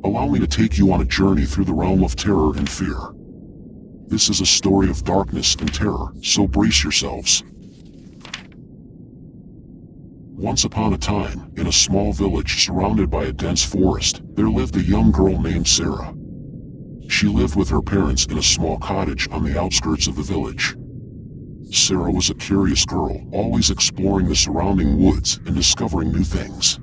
Allow me to take you on a journey through the realm of terror and fear. This is a story of darkness and terror, so brace yourselves. Once upon a time, in a small village surrounded by a dense forest, there lived a young girl named Sarah. She lived with her parents in a small cottage on the outskirts of the village. Sarah was a curious girl, always exploring the surrounding woods and discovering new things.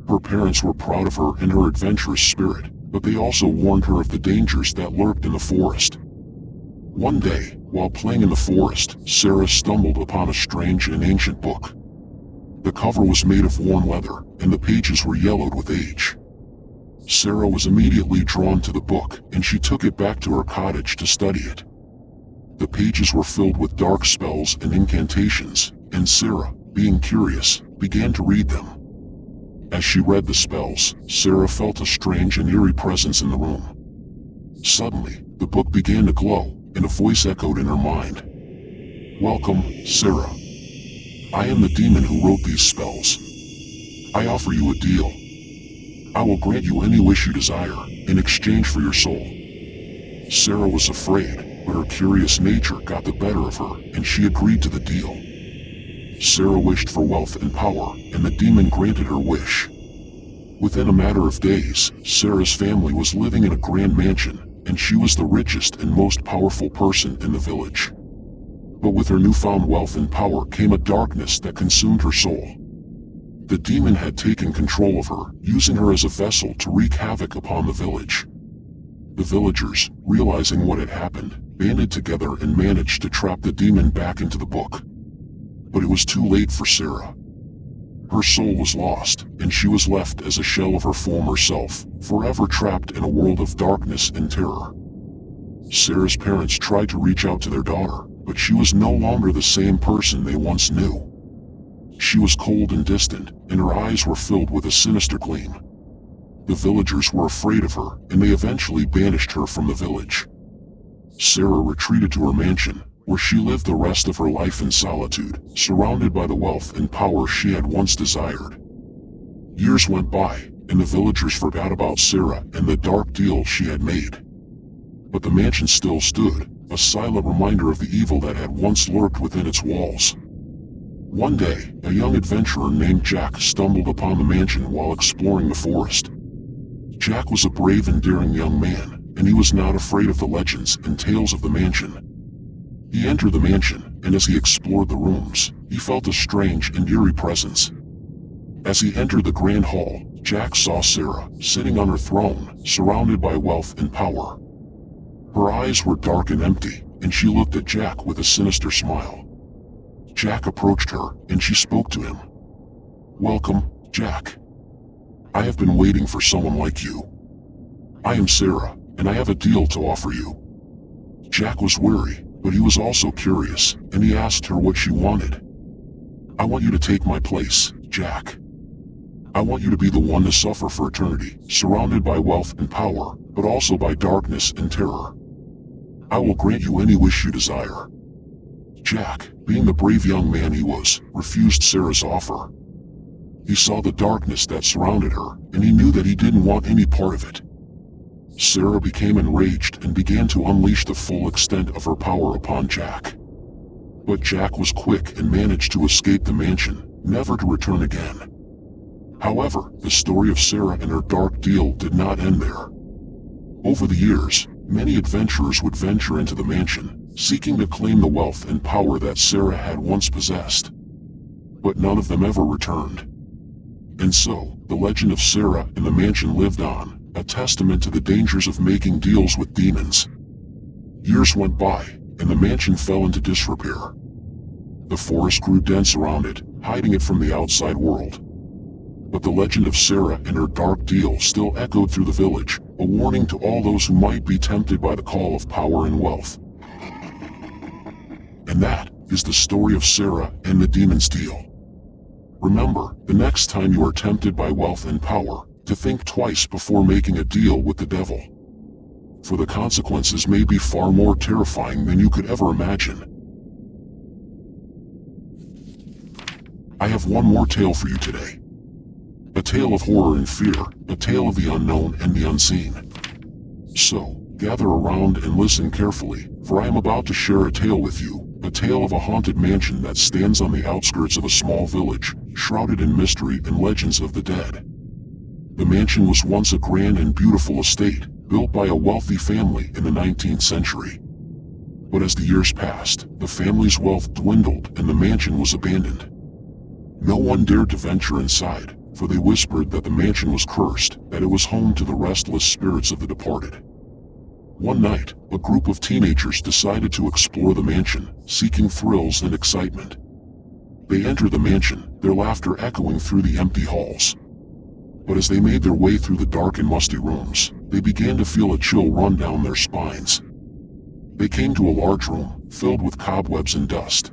Her parents were proud of her and her adventurous spirit, but they also warned her of the dangers that lurked in the forest. One day, while playing in the forest, Sarah stumbled upon a strange and ancient book. The cover was made of worn leather, and the pages were yellowed with age. Sarah was immediately drawn to the book, and she took it back to her cottage to study it. The pages were filled with dark spells and incantations, and Sarah, being curious, began to read them. As she read the spells, Sarah felt a strange and eerie presence in the room. Suddenly, the book began to glow, and a voice echoed in her mind. "Welcome, Sarah. I am the demon who wrote these spells. I offer you a deal. I will grant you any wish you desire, in exchange for your soul." Sarah was afraid, but her curious nature got the better of her, and she agreed to the deal. Sarah wished for wealth and power, and the demon granted her wish. Within a matter of days, Sarah's family was living in a grand mansion, and she was the richest and most powerful person in the village. But with her newfound wealth and power came a darkness that consumed her soul. The demon had taken control of her, using her as a vessel to wreak havoc upon the village. The villagers, realizing what had happened, banded together and managed to trap the demon back into the book. But it was too late for Sarah. Her soul was lost, and she was left as a shell of her former self, forever trapped in a world of darkness and terror. Sarah's parents tried to reach out to their daughter, but she was no longer the same person they once knew. She was cold and distant, and her eyes were filled with a sinister gleam. The villagers were afraid of her, and they eventually banished her from the village. Sarah retreated to her mansion, where she lived the rest of her life in solitude, surrounded by the wealth and power she had once desired. Years went by, and the villagers forgot about Sarah and the dark deal she had made. But the mansion still stood, a silent reminder of the evil that had once lurked within its walls. One day, a young adventurer named Jack stumbled upon the mansion while exploring the forest. Jack was a brave and daring young man, and he was not afraid of the legends and tales of the mansion. He entered the mansion, and as he explored the rooms, he felt a strange and eerie presence. As he entered the grand hall, Jack saw Sarah, sitting on her throne, surrounded by wealth and power. Her eyes were dark and empty, and she looked at Jack with a sinister smile. Jack approached her, and she spoke to him. "Welcome, Jack. I have been waiting for someone like you. I am Sarah, and I have a deal to offer you." Jack was wary, but he was also curious, and he asked her what she wanted. "I want you to take my place, Jack. I want you to be the one to suffer for eternity, surrounded by wealth and power, but also by darkness and terror. I will grant you any wish you desire." Jack, being the brave young man he was, refused Sarah's offer. He saw the darkness that surrounded her, and he knew that he didn't want any part of it. Sarah became enraged and began to unleash the full extent of her power upon Jack. But Jack was quick and managed to escape the mansion, never to return again. However, the story of Sarah and her dark deal did not end there. Over the years, many adventurers would venture into the mansion, seeking to claim the wealth and power that Sarah had once possessed. But none of them ever returned. And so, the legend of Sarah and the mansion lived on, a testament to the dangers of making deals with demons. Years went by, and the mansion fell into disrepair. The forest grew dense around it, hiding it from the outside world. But the legend of Sarah and her dark deal still echoed through the village, a warning to all those who might be tempted by the call of power and wealth. And that is the story of Sarah and the demon's deal. Remember, the next time you are tempted by wealth and power, to think twice before making a deal with the devil. For the consequences may be far more terrifying than you could ever imagine. I have one more tale for you today. A tale of horror and fear, a tale of the unknown and the unseen. So, gather around and listen carefully, for I am about to share a tale with you, a tale of a haunted mansion that stands on the outskirts of a small village, shrouded in mystery and legends of the dead. The mansion was once a grand and beautiful estate, built by a wealthy family in the 19th century. But as the years passed, the family's wealth dwindled and the mansion was abandoned. No one dared to venture inside, for they whispered that the mansion was cursed, that it was home to the restless spirits of the departed. One night, a group of teenagers decided to explore the mansion, seeking thrills and excitement. They entered the mansion, their laughter echoing through the empty halls. But as they made their way through the dark and musty rooms, they began to feel a chill run down their spines. They came to a large room, filled with cobwebs and dust.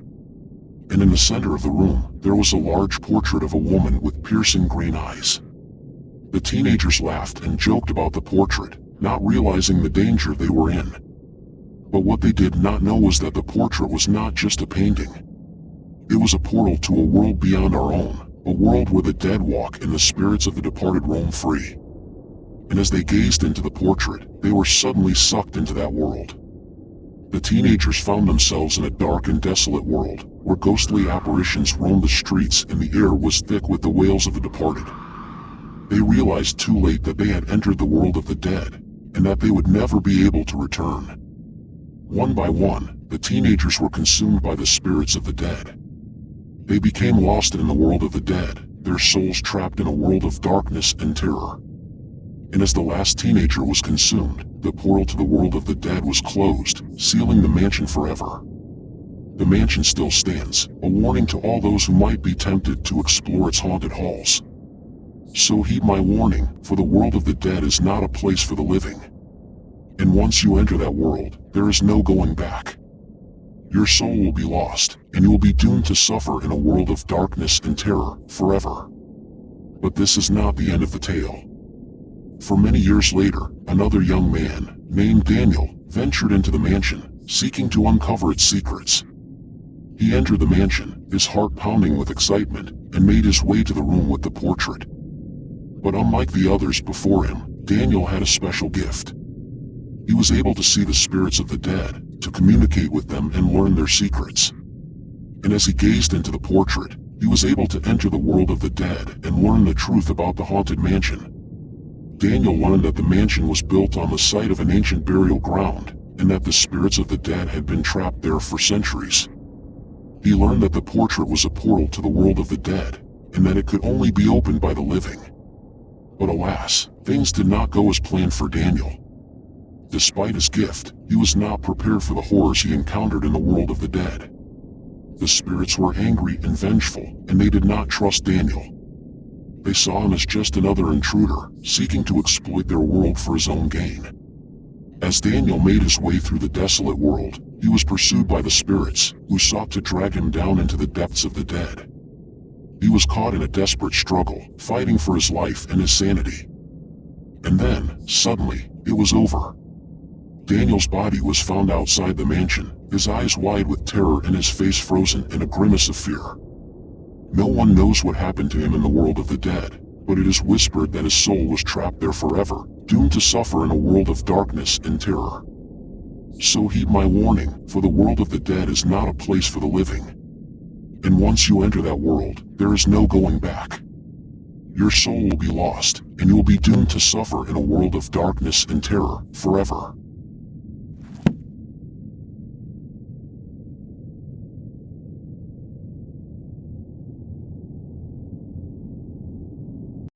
And in the center of the room, there was a large portrait of a woman with piercing green eyes. The teenagers laughed and joked about the portrait, not realizing the danger they were in. But what they did not know was that the portrait was not just a painting. It was a portal to a world beyond our own, a world where the dead walk and the spirits of the departed roam free. And as they gazed into the portrait, they were suddenly sucked into that world. The teenagers found themselves in a dark and desolate world, where ghostly apparitions roamed the streets and the air was thick with the wails of the departed. They realized too late that they had entered the world of the dead, and that they would never be able to return. One by one, the teenagers were consumed by the spirits of the dead. They became lost in the world of the dead, their souls trapped in a world of darkness and terror. And as the last teenager was consumed, the portal to the world of the dead was closed, sealing the mansion forever. The mansion still stands, a warning to all those who might be tempted to explore its haunted halls. So heed my warning, for the world of the dead is not a place for the living. And once you enter that world, there is no going back. Your soul will be lost, and you will be doomed to suffer in a world of darkness and terror forever. But this is not the end of the tale. For many years later, another young man, named Daniel, ventured into the mansion, seeking to uncover its secrets. He entered the mansion, his heart pounding with excitement, and made his way to the room with the portrait. But unlike the others before him, Daniel had a special gift. He was able to see the spirits of the dead, to communicate with them and learn their secrets. And as he gazed into the portrait, he was able to enter the world of the dead and learn the truth about the haunted mansion. Daniel learned that the mansion was built on the site of an ancient burial ground, and that the spirits of the dead had been trapped there for centuries. He learned that the portrait was a portal to the world of the dead, and that it could only be opened by the living. But alas, things did not go as planned for Daniel. Despite his gift, he was not prepared for the horrors he encountered in the world of the dead. The spirits were angry and vengeful, and they did not trust Daniel. They saw him as just another intruder, seeking to exploit their world for his own gain. As Daniel made his way through the desolate world, he was pursued by the spirits, who sought to drag him down into the depths of the dead. He was caught in a desperate struggle, fighting for his life and his sanity. And then, suddenly, it was over. Daniel's body was found outside the mansion, his eyes wide with terror and his face frozen in a grimace of fear. No one knows what happened to him in the world of the dead, but it is whispered that his soul was trapped there forever, doomed to suffer in a world of darkness and terror. So heed my warning, for the world of the dead is not a place for the living. And once you enter that world, there is no going back. Your soul will be lost, and you will be doomed to suffer in a world of darkness and terror forever.